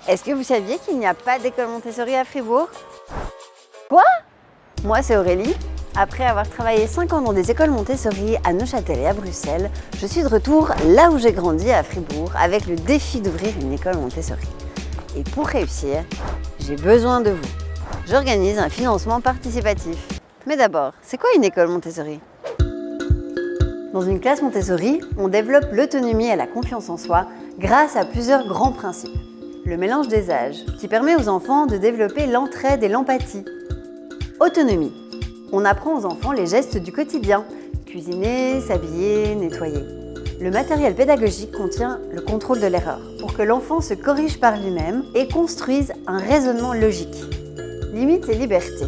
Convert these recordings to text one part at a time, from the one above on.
Est-ce que vous saviez qu'il n'y a pas d'école Montessori à Fribourg? Quoi? Moi, c'est Aurélie. Après avoir travaillé 5 ans dans des écoles Montessori à Neuchâtel et à Bruxelles, je suis de retour là où j'ai grandi à Fribourg avec le défi d'ouvrir une école Montessori. Et pour réussir, j'ai besoin de vous. J'organise un financement participatif. Mais d'abord, c'est quoi une école Montessori? Dans une classe Montessori, on développe l'autonomie et la confiance en soi grâce à plusieurs grands principes. Le mélange des âges, qui permet aux enfants de développer l'entraide et l'empathie. Autonomie. On apprend aux enfants les gestes du quotidien, cuisiner, s'habiller, nettoyer. Le matériel pédagogique contient le contrôle de l'erreur, pour que l'enfant se corrige par lui-même et construise un raisonnement logique. Limite et liberté.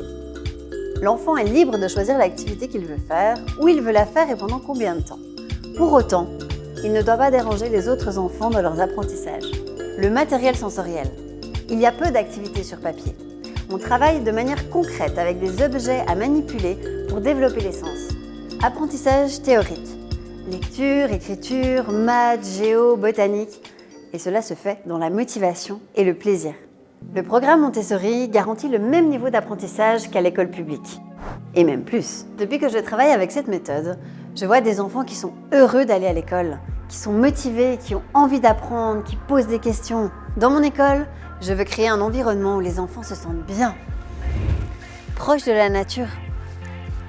L'enfant est libre de choisir l'activité qu'il veut faire, où il veut la faire et pendant combien de temps. Pour autant, il ne doit pas déranger les autres enfants dans leurs apprentissages. Le matériel sensoriel. Il y a peu d'activités sur papier. On travaille de manière concrète avec des objets à manipuler pour développer les sens. Apprentissage théorique. Lecture, écriture, maths, géo, botanique. Et cela se fait dans la motivation et le plaisir. Le programme Montessori garantit le même niveau d'apprentissage qu'à l'école publique. Et même plus. Depuis que je travaille avec cette méthode, je vois des enfants qui sont heureux d'aller à l'école, qui sont motivés, qui ont envie d'apprendre, qui posent des questions. Dans mon école, je veux créer un environnement où les enfants se sentent bien, proches de la nature.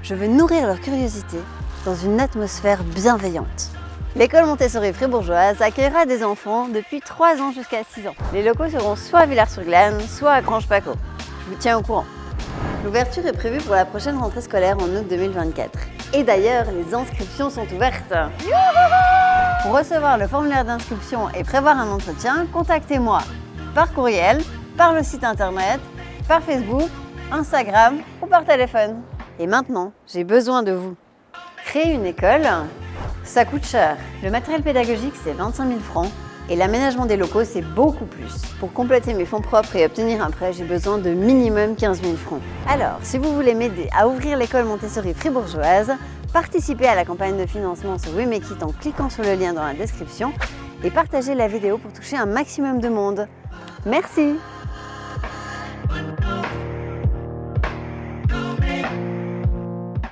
Je veux nourrir leur curiosité dans une atmosphère bienveillante. L'école Montessori fribourgeoise accueillera des enfants depuis 3 ans jusqu'à 6 ans. Les locaux seront soit à Villars-sur-Glâne, soit à Granges-Paco. Je vous tiens au courant. L'ouverture est prévue pour la prochaine rentrée scolaire en août 2024. Et d'ailleurs, les inscriptions sont ouvertes. Pour recevoir le formulaire d'inscription et prévoir un entretien, contactez-moi par courriel, par le site internet, par Facebook, Instagram ou par téléphone. Et maintenant, j'ai besoin de vous. Créer une école, ça coûte cher. Le matériel pédagogique, c'est 25 000 francs et l'aménagement des locaux, c'est beaucoup plus. Pour compléter mes fonds propres et obtenir un prêt, j'ai besoin de minimum 15 000 francs. Alors, si vous voulez m'aider à ouvrir l'école Montessori fribourgeoise, participez à la campagne de financement sur WeMakeIt en cliquant sur le lien dans la description et partagez la vidéo pour toucher un maximum de monde. Merci!